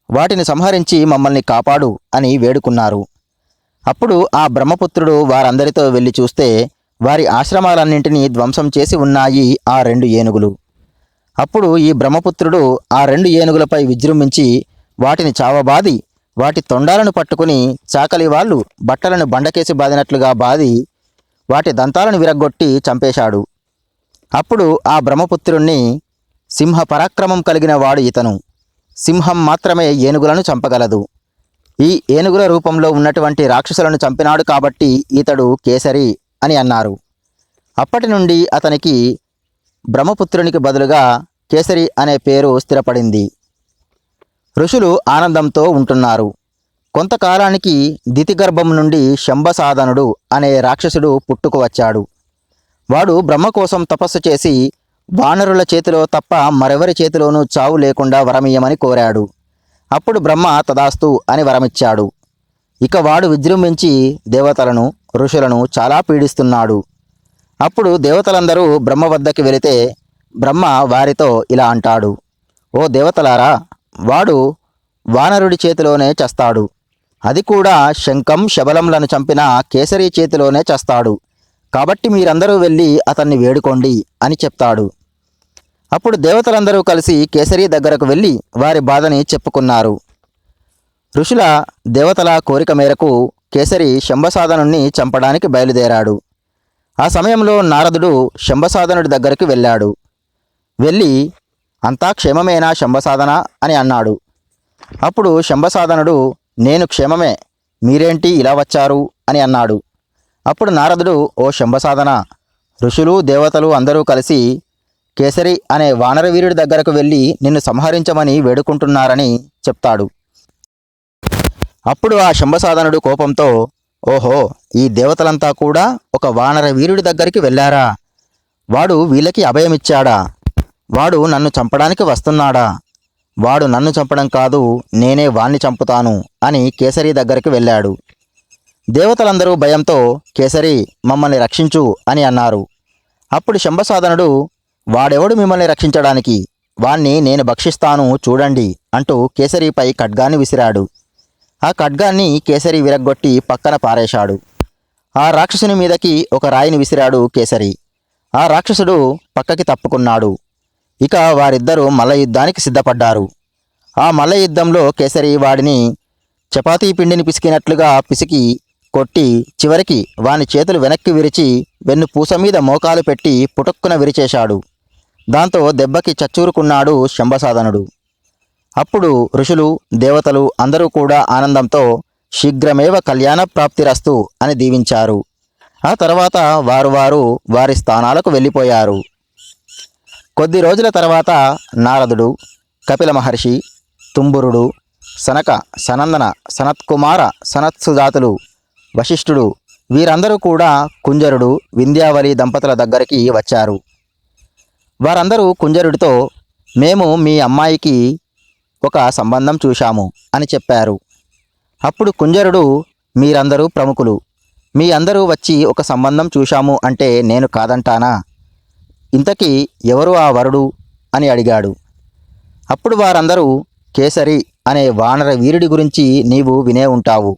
వాటిని సంహరించి మమ్మల్ని కాపాడు అని వేడుకున్నారు. అప్పుడు ఆ బ్రహ్మపుత్రుడు వారందరితో వెళ్ళి చూస్తే వారి ఆశ్రమాలన్నింటినీ ధ్వంసం చేసి ఉన్నాయి ఆ 2 ఏనుగులు. అప్పుడు ఈ బ్రహ్మపుత్రుడు ఆ 2 ఏనుగులపై విజృంభించి వాటిని చావబాది వాటి తొండాలను పట్టుకుని చాకలి వాళ్ళు బట్టలను బండకేసి బాదినట్లుగా బాది వాటి దంతాలను విరగ్గొట్టి చంపేశాడు. అప్పుడు ఆ బ్రహ్మపుత్రుణ్ణి సింహ పరాక్రమం కలిగిన వాడు ఇతను. సింహం మాత్రమే ఏనుగులను చంపగలదు. ఈ ఏనుగుల రూపంలో ఉన్నటువంటి రాక్షసులను చంపినాడు కాబట్టి ఇతడు కేసరి అని అన్నారు. అప్పటి నుండి అతనికి బ్రహ్మపుత్రునికి బదులుగా కేసరి అనే పేరు స్థిరపడింది. ఋషులు ఆనందంతో ఉంటున్నారు. కొంతకాలానికి దితిగర్భం నుండి శంబసాధనుడు అనే రాక్షసుడు పుట్టుకు వచ్చాడు. వాడు బ్రహ్మ కోసం తపస్సు చేసి వానరుల చేతిలో తప్ప మరెవరి చేతిలోనూ చావు లేకుండా వరమియ్యమని కోరాడు. అప్పుడు బ్రహ్మ తదాస్తు అని వరమిచ్చాడు. ఇక వాడు విజృంభించి దేవతలను, ఋషులను చాలా పీడిస్తున్నాడు. అప్పుడు దేవతలందరూ బ్రహ్మ వద్దకి వెళితే బ్రహ్మ వారితో ఇలా అంటాడు: ఓ దేవతలారా, వాడు వానరుడి చేతిలోనే చస్తాడు. అది కూడా శంఖం, శబలంలను చంపిన కేసరి చేతిలోనే చస్తాడు. కాబట్టి మీరందరూ వెళ్ళి అతన్ని వేడుకోండి అని చెప్తాడు. అప్పుడు దేవతలందరూ కలిసి కేసరి దగ్గరకు వెళ్ళి వారి బాధని చెప్పుకున్నారు. ఋషుల, దేవతల కోరిక మేరకు కేసరి శంబసాధనుణ్ణి చంపడానికి బయలుదేరాడు. ఆ సమయంలో నారదుడు శంబసాధనుడి దగ్గరికి వెళ్ళాడు. వెళ్ళి అంతా క్షేమమేనా శంబసాధన అని అన్నాడు. అప్పుడు శంబసాధనుడు నేను క్షేమమే, మీరేంటి ఇలా వచ్చారు అని అన్నాడు. అప్పుడు నారదుడు ఓ శంబసాధన, ఋషులు దేవతలు అందరూ కలిసి కేసరి అనే వానరవీరుడి దగ్గరకు వెళ్ళి నిన్ను సంహరించమని వేడుకుంటున్నారని చెప్తాడు. అప్పుడు ఆ శంబసాధనుడు కోపంతో ఓహో, ఈ దేవతలంతా కూడా ఒక వానర వీరుడి దగ్గరికి వెళ్ళారా? వాడు వీళ్ళకి అభయమిచ్చాడా? వాడు నన్ను చంపడానికి వస్తున్నాడా? వాడు నన్ను చంపడం కాదు, నేనే వాణ్ణి చంపుతాను అని కేసరి దగ్గరికి వెళ్ళాడు. దేవతలందరూ భయంతో కేసరి మమ్మల్ని రక్షించు అని అన్నారు. అప్పుడు శంబసాధనుడు వాడెవడు మిమ్మల్ని రక్షించడానికి, వాణ్ణి నేను భక్షిస్తాను చూడండి అంటూ కేసరిపై ఖడ్గాన్ని విసిరాడు. ఆ ఖడ్గాన్ని కేసరి విరగ్గొట్టి పక్కన పారేశాడు. ఆ రాక్షసుని మీదకి ఒక రాయిని విసిరాడు కేసరి. ఆ రాక్షసుడు పక్కకి తప్పుకున్నాడు. ఇక వారిద్దరూ మల్ల యుద్ధానికి సిద్ధపడ్డారు. ఆ మల్ల యుద్ధంలో కేసరి వాడిని చపాతీ పిండిని పిసికినట్లుగా పిసికి కొట్టి చివరికి వాని చేతులు వెనక్కి విరిచి వెన్ను పూస మీద మోకాలు పెట్టి పుటుక్కున విరిచేశాడు. దాంతో దెబ్బకి చచ్చూరుకున్నాడు శంబసాధనుడు. అప్పుడు ఋషులు, దేవతలు అందరూ కూడా ఆనందంతో శీఘ్రమేవ కళ్యాణ ప్రాప్తిరస్తు అని దీవించారు. ఆ తర్వాత వారు వారి స్థానాలకు వెళ్ళిపోయారు. కొద్ది రోజుల తర్వాత నారదుడు, కపిల మహర్షి, తుంబురుడు, సనక, సనందన, సనత్కుమార, సనత్సుజాతులు, వశిష్ఠుడు వీరందరూ కూడా కుంజరుడు, వింధ్యావళి దంపతుల దగ్గరికి వచ్చారు. వారందరూ కుంజరుడితో మేము మీ అమ్మాయికి ఒక సంబంధం చూశాము అని చెప్పారు. అప్పుడు కుంజరుడు మీరందరూ ప్రముఖులు, మీ అందరూ వచ్చి ఒక సంబంధం చూశాము అంటే నేను కాదంటానా? ఇంతకీ ఎవరు ఆ వరుడు అని అడిగాడు. అప్పుడు వారందరూ కేసరి అనే వానర వీరుడి గురించి నీవు వినే ఉంటావు.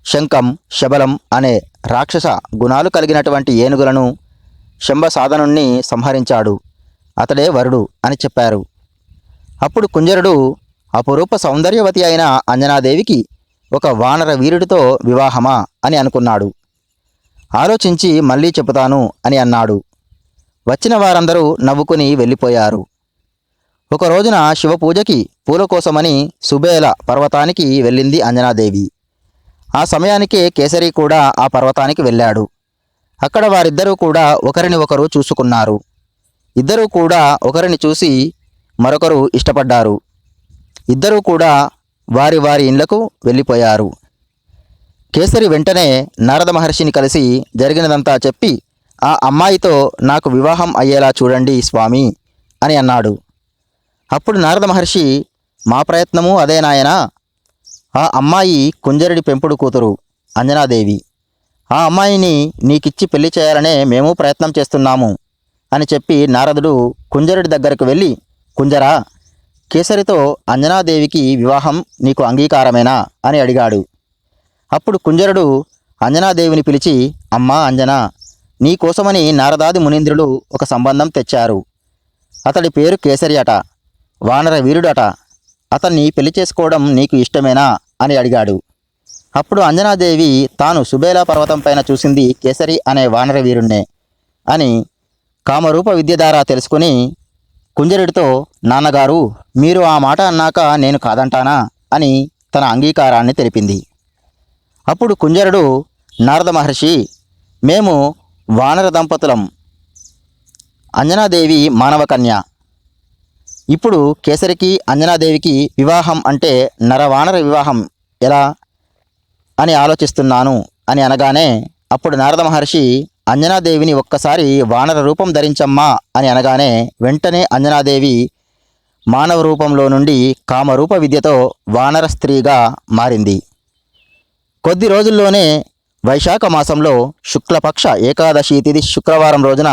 శంఖం, శబలం అనే రాక్షస గుణాలు కలిగినటువంటి ఏనుగులను శంబసాధనుణ్ణి సంహరించాడు. అతడే వరుడు అని చెప్పారు. అప్పుడు కుంజరుడు అపురూప సౌందర్యవతి అయిన అంజనాదేవికి ఒక వానర వీరుడితో వివాహమా అని అనుకున్నాడు. ఆలోచించి మళ్ళీ చెబుతాను అని అన్నాడు. వచ్చిన వారందరూ నవ్వుకుని వెళ్ళిపోయారు. ఒక రోజున శివపూజకి పూల కోసమని సుబేల పర్వతానికి వెళ్ళింది అంజనాదేవి. ఆ సమయానికే కేసరి కూడా ఆ పర్వతానికి వెళ్ళాడు. అక్కడ వారిద్దరూ కూడా ఒకరిని ఒకరు చూసుకున్నారు. ఇద్దరూ కూడా ఒకరిని చూసి మరొకరు ఇష్టపడ్డారు. ఇద్దరూ కూడా వారి వారి ఇండ్లకు వెళ్ళిపోయారు. కేసరి వెంటనే నారద మహర్షిని కలిసి జరిగినదంతా చెప్పి, ఆ అమ్మాయితో నాకు వివాహం అయ్యేలా చూడండి స్వామి అని అన్నాడు. అప్పుడు నారద మహర్షి, మా ప్రయత్నము అదే నాయనా. ఆ అమ్మాయి కుంజరుడి పెంపుడు కూతురు అంజనాదేవి. ఆ అమ్మాయిని నీకిచ్చి పెళ్లి చేయాలనే మేము ప్రయత్నం చేస్తున్నాము అని చెప్పి నారదుడు కుంజరుడి దగ్గరకు వెళ్ళి, కుంజరా, కేసరితో అంజనాదేవికి వివాహం నీకు అంగీకారమేనా అని అడిగాడు. అప్పుడు కుంజరుడు అంజనాదేవిని పిలిచి, అమ్మా అంజనా, నీ కోసమని నారదాది మునీంద్రులు ఒక సంబంధం తెచ్చారు. అతడి పేరు కేసరి అట, వానర వీరుడట. అతన్ని పెళ్లి చేసుకోవడం నీకు ఇష్టమేనా అని అడిగాడు. అప్పుడు అంజనాదేవి తాను సుబేలా పర్వతం పైన చూసింది కేసరి అనే వానర వీరుణ్ణే అని కామరూప విద్య ద్వారా తెలుసుకుని కుంజరుడితో, నాన్నగారు, మీరు ఆ మాట అన్నాక నేను కాదంటానా అని తన అంగీకారాన్ని తెలిపింది. అప్పుడు కుంజరుడు, నారద మహర్షి, మేము వానర దంపతులం, అంజనాదేవి మానవకన్య. ఇప్పుడు కేసరికి అంజనాదేవికి వివాహం అంటే నరవానర వివాహం ఎలా అని ఆలోచిస్తున్నాను అని అనగానే, అప్పుడు నారద మహర్షి అంజనాదేవిని ఒక్కసారి వానర రూపం ధరించమ్మా అని అనగానే వెంటనే అంజనాదేవి మానవ రూపంలో నుండి కామరూప విద్యతో వానర స్త్రీగా మారింది. కొద్ది రోజుల్లోనే వైశాఖ మాసంలో శుక్లపక్ష ఏకాదశి తిథి శుక్రవారం రోజున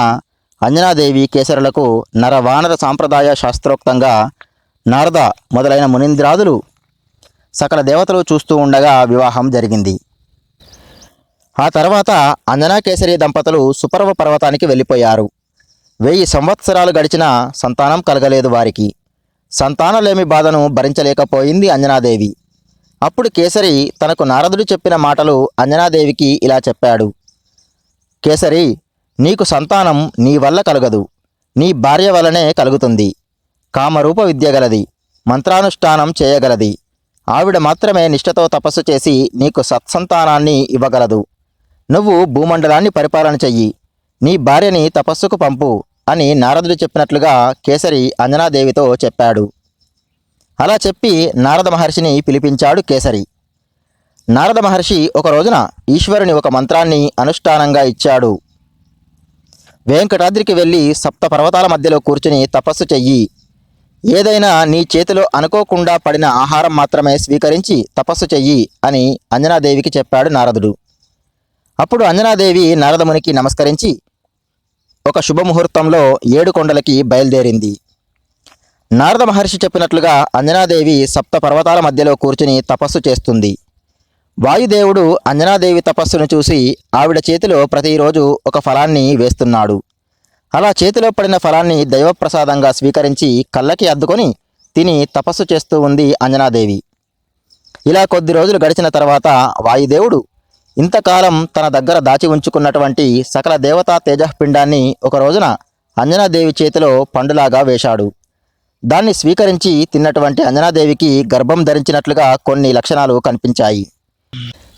అంజనాదేవి కేసరులకు నరవానర సాంప్రదాయ శాస్త్రోక్తంగా నారద మొదలైన మునీంద్రాదులు సకల దేవతలు చూస్తూ ఉండగా వివాహం జరిగింది. ఆ తర్వాత అంజనాకేసరి దంపతులు సుపర్వ పర్వతానికి వెళ్ళిపోయారు. 1000 సంవత్సరాలు గడిచినా సంతానం కలగలేదు వారికి. సంతానలేమి బాధను భరించలేకపోయింది అంజనాదేవి. అప్పుడు కేసరి తనకు నారదుడు చెప్పిన మాటలు అంజనాదేవికి ఇలా చెప్పాడు. కేసరి, నీకు సంతానం నీ వల్ల కలగదు, నీ భార్య వలనే కలుగుతుంది. కామరూప విద్య గలది, మంత్రానుష్ఠానం చేయగలది. ఆవిడ మాత్రమే నిష్ఠతో తపస్సు చేసి నీకు సత్సంతానాన్ని ఇవ్వగలదు. నువ్వు భూమండలాన్ని పరిపాలన చెయ్యి, నీ భార్యని తపస్సుకు పంపు అని నారదుడు చెప్పినట్లుగా కేసరి అంజనాదేవితో చెప్పాడు. అలా చెప్పి నారద మహర్షిని పిలిపించాడు కేసరి. నారద మహర్షి ఒక రోజున ఈశ్వరుని ఒక మంత్రాన్ని అనుష్ఠానంగా ఇచ్చాడు. వెంకటాద్రికి వెళ్ళి 7 పర్వతాల మధ్యలో కూర్చుని తపస్సు చెయ్యి. ఏదైనా నీ చేతిలో అనుకోకుండా పడిన ఆహారం మాత్రమే స్వీకరించి తపస్సు చెయ్యి అని అంజనాదేవికి చెప్పాడు నారదుడు. అప్పుడు అంజనాదేవి నారదమునికి నమస్కరించి ఒక శుభముహూర్తంలో 7 కొండలకి బయలుదేరింది. నారద మహర్షి చెప్పినట్లుగా అంజనాదేవి 7 పర్వతాల మధ్యలో కూర్చుని తపస్సు చేస్తుంది. వాయుదేవుడు అంజనాదేవి తపస్సును చూసి ఆవిడ చేతిలో ప్రతిరోజు ఒక ఫలాన్ని వేస్తున్నాడు. అలా చేతిలో పడిన ఫలాన్ని దైవప్రసాదంగా స్వీకరించి కళ్ళకి అద్దుకొని తిని తపస్సు చేస్తూ ఉంది అంజనాదేవి. ఇలా కొద్ది రోజులు గడిచిన తర్వాత వాయుదేవుడు ఇంతకాలం తన దగ్గర దాచి ఉంచుకున్నటువంటి సకల దేవతా తేజఃపిండాన్ని ఒక రోజున అంజనాదేవి చేతిలో పండులాగా వేశాడు. దాన్ని స్వీకరించి తిన్నటువంటి అంజనాదేవికి గర్భం ధరించినట్లుగా కొన్ని లక్షణాలు కనిపించాయి.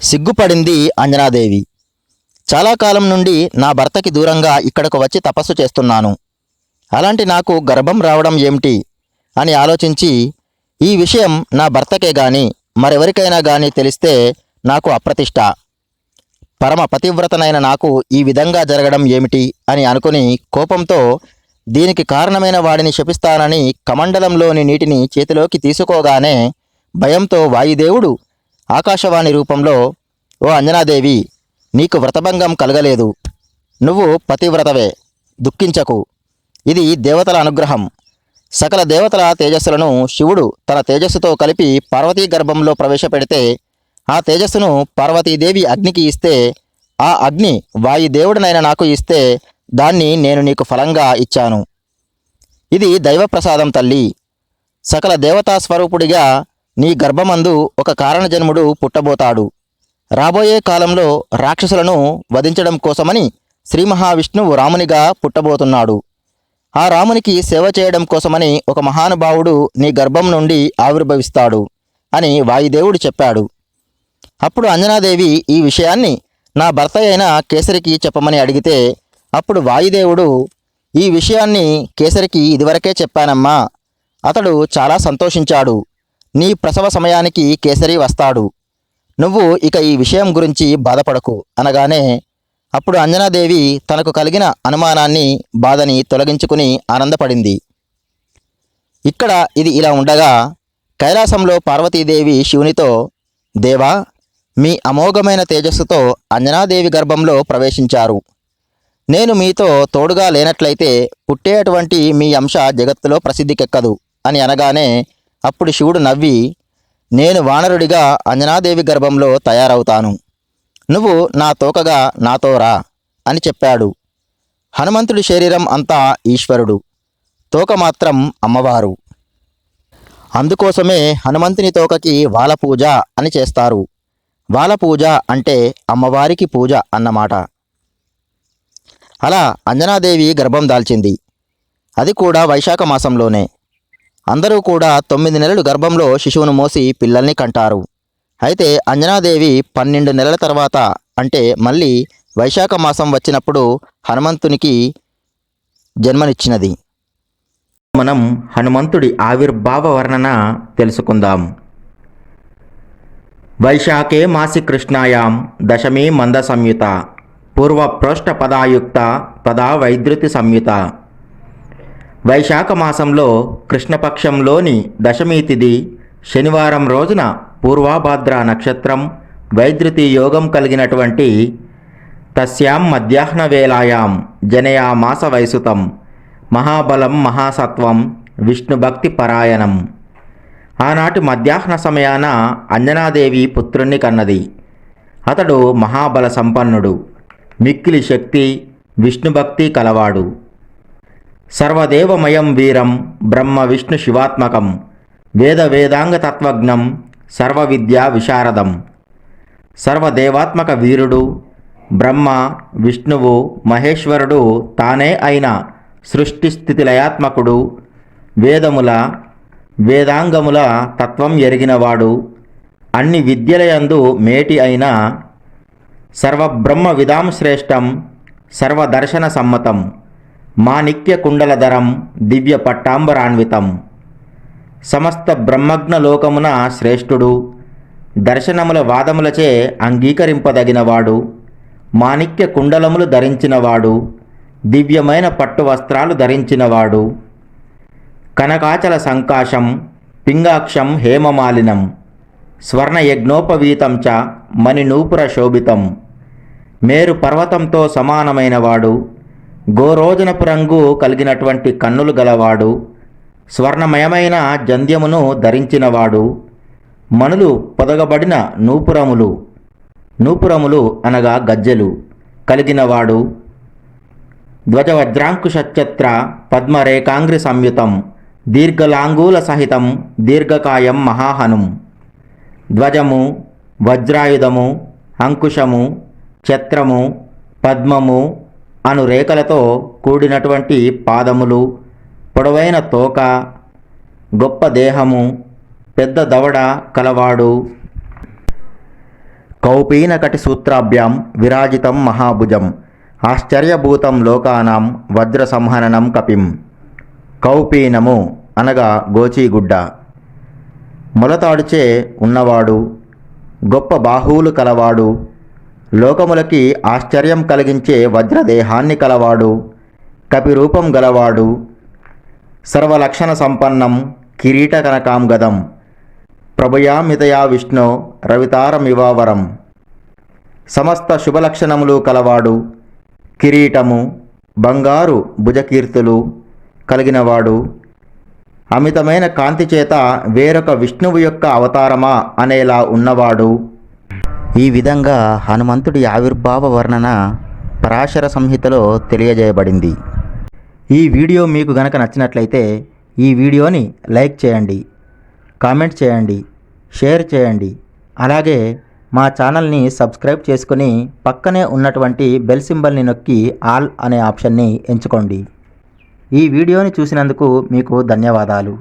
సిగ్గుపడింది అంజనాదేవి. చాలా కాలం నుండి నా భర్తకి దూరంగా ఇక్కడకు వచ్చి తపస్సు చేస్తున్నాను, అలాంటి నాకు గర్భం రావడం ఏమిటి అని ఆలోచించి, ఈ విషయం నా భర్తకే గాని మరెవరికైనా గాని తెలిస్తే నాకు అప్రతిష్ట, పరమ పతివ్రతనైన నాకు ఈ విధంగా జరగడం ఏమిటి అని అనుకుని కోపంతో దీనికి కారణమైన వాడిని శపిస్తానని కమండలంలోని నీటిని చేతిలోకి తీసుకోగానే భయంతో వాయుదేవుడు ఆకాశవాణి రూపంలో, ఓ అంజనాదేవి, నీకు వ్రతభంగం కలగలేదు, నువ్వు పతివ్రతవే, దుఃఖించకు, ఇది దేవతల అనుగ్రహం. సకల దేవతల తేజస్సులను శివుడు తన తేజస్సుతో కలిపి పార్వతీ గర్భంలో ప్రవేశపెడితే ఆ తేజస్సును పార్వతీదేవి అగ్నికి ఇస్తే ఆ అగ్ని వాయుదేవుడినైన నాకు ఇస్తే దాన్ని నేను నీకు ఫలంగా ఇచ్చాను. ఇది దైవప్రసాదం తల్లి. సకల దేవతా స్వరూపుడిగా నీ గర్భమందు ఒక కారణజన్ముడు పుట్టబోతాడు. రాబోయే కాలంలో రాక్షసులను వధించడం కోసమని శ్రీ మహావిష్ణువు రామునిగా పుట్టబోతున్నాడు. ఆ రామునికి సేవ చేయడం కోసమని ఒక మహానుభావుడు నీ గర్భం నుండి ఆవిర్భవిస్తాడు అని వాయుదేవుడు చెప్పాడు. అప్పుడు అంజనాదేవి ఈ విషయాన్ని నా భర్త అయిన కేసరికి చెప్పమని అడిగితే అప్పుడు వాయుదేవుడు, ఈ విషయాన్ని కేసరికి ఇదివరకే చెప్పానమ్మా, అతడు చాలా సంతోషించాడు, నీ ప్రసవ సమయానికి కేసరి వస్తాడు. నువ్వు ఇక ఈ విషయం గురించి బాధపడకు అనగానే అప్పుడు అంజనాదేవి తనకు కలిగిన అనుమానాన్ని బాధని తొలగించుకుని ఆనందపడింది. ఇక్కడ ఇది ఇలా ఉండగా కైలాసంలో పార్వతీదేవి శివునితో, దేవా, మీ అమోఘమైన తేజస్సుతో అంజనాదేవి గర్భంలో ప్రవేశించారు. నేను మీతో తోడుగా లేనట్లయితే పుట్టేటువంటి మీ అంశ జగత్తులో ప్రసిద్ధికెక్కదు అని అనగానే అప్పుడు శివుడు నవ్వి, నేను వానరుడిగా అంజనాదేవి గర్భంలో తయారవుతాను. నువ్వు నా తోకగా నాతో రా అని చెప్పాడు. హనుమంతుడి శరీరం అంతా ఈశ్వరుడు, తోక మాత్రం అమ్మవారు. అందుకోసమే హనుమంతుని తోకకి వాలపూజ అని చేస్తారు. వాలపూజ అంటే అమ్మవారికి పూజ అన్నమాట. అలా అంజనాదేవి గర్భం దాల్చింది. అది కూడా వైశాఖ మాసంలోనే. అందరూ కూడా 9 నెలలు గర్భంలో శిశువును మోసి పిల్లల్ని కంటారు. అయితే అంజనాదేవి 12 నెలల తర్వాత అంటే మళ్ళీ వైశాఖ మాసం వచ్చినప్పుడు హనుమంతునికి జన్మనిచ్చినది. మనం హనుమంతుడి ఆవిర్భావ వర్ణన తెలుసుకుందాం. వైశాఖే మాసి కృష్ణాయాం దశమీ మంద సంయుత పూర్వప్రోష్ఠ పదాయుక్త పదా వైద్యుతి సంయుత. వైశాఖ మాసంలో కృష్ణపక్షంలోని దశమి తిథి శనివారం రోజున పూర్వాభాద్ర నక్షత్రం వైద్యుతి యోగం కలిగినటువంటి తస్యాం మధ్యాహ్న వేళాయాం జనయామాస వైసుతం మహాబలం మహాసత్వం విష్ణుభక్తి పరాయణం. ఆనాటి మధ్యాహ్న సమయాన అంజనాదేవి పుత్రుణ్ణి కన్నది. అతడు మహాబల సంపన్నుడు, మిక్కిలి శక్తి, విష్ణుభక్తి కలవాడు. సర్వదేవమయం వీరం బ్రహ్మ విష్ణు శివాత్మకం వేద వేదాంగ తత్వజ్ఞం సర్వ విద్యా విశారదం. సర్వదేవాత్మక వీరుడు బ్రహ్మ, విష్ణువు, మహేశ్వరుడు తానే అయిన సృష్టి స్థితి లయాత్మకుడు, వేదముల వేదాంగముల తత్వం ఎరిగినవాడు, అన్ని విద్యలయందు మేటి అయిన సర్వబ్రహ్మ విదాం శ్రేష్టం సర్వదర్శన సమ్మతం మాణిక్య కుండలధరం దివ్య పట్టాంబరాన్వితం. సమస్త బ్రహ్మజ్ఞ లోకమున శ్రేష్ఠుడు, దర్శనముల వాదములచే అంగీకరింపదగినవాడు, మాణిక్య కుండలములు ధరించినవాడు, దివ్యమైన పట్టు వస్త్రాలు ధరించినవాడు, కనకాచల సంకాశం పింగాక్షం హేమమాలినం స్వర్ణయజ్ఞోపవీతం చ మణినూపుర శోభితం. మేరు పర్వతంతో సమానమైనవాడు, గోరోజనపు రంగు కలిగినటువంటి కన్నులు గలవాడు, స్వర్ణమయమైన జంధ్యమును ధరించినవాడు, మణులు పొదగబడిన నూపురములు అనగా గజ్జెలు కలిగినవాడు, ధ్వజవజ్రాంకుశఛత్ర పద్మరేకాంగ్రి సంయుతం దీర్ఘలాంగూల సహితం దీర్ఘకాయం మహాహనుం. ధ్వజము, వజ్రాయుధము, అంకుశము, ఛత్రము, పద్మము అను రేఖలతో కూడినటువంటి పాదములు, పొడవైన తోక, గొప్ప దేహము, పెద్ద దవడ కలవాడు. కౌపీనకటి సూత్రాభ్యాం విరాజితం మహాభుజం ఆశ్చర్యభూతం లోకానాం వజ్ర సంహననం కపిం. కౌపీనము అనగా గోచీగుడ్డ, మొలతాడుచే ఉన్నవాడు, గొప్ప బాహువులు కలవాడు, లోకములకి ఆశ్చర్యం కలిగించే వజ్రదేహాన్ని కలవాడు, కపిరూపం గలవాడు, సర్వలక్షణ సంపన్నం కిరీట కనకాం గదం ప్రభుయామితయా విష్ణు రవితారమివావరం. సమస్త శుభలక్షణములు కలవాడు, కిరీటము, బంగారు భుజకీర్తులు కలిగినవాడు, అమితమైన కాంతి చేత వేరొక విష్ణువు యొక్క అవతారమా అనేలా ఉన్నవాడు. ఈ విధంగా హనుమంతుడి ఆవిర్భావ వర్ణన పరాశర సంహితలో తెలియజేయబడింది. ఈ వీడియో మీకు గనక నచ్చినట్లయితే ఈ వీడియోని లైక్ చేయండి, కామెంట్ చేయండి, షేర్ చేయండి. అలాగే మా ఛానల్ని సబ్స్క్రైబ్ చేసుకుని పక్కనే ఉన్నటువంటి బెల్ సింబల్ని నొక్కి ఆల్ అనే ఆప్షన్ని ఎంచుకోండి. ఈ వీడియోని చూసినందుకు మీకు ధన్యవాదాలు.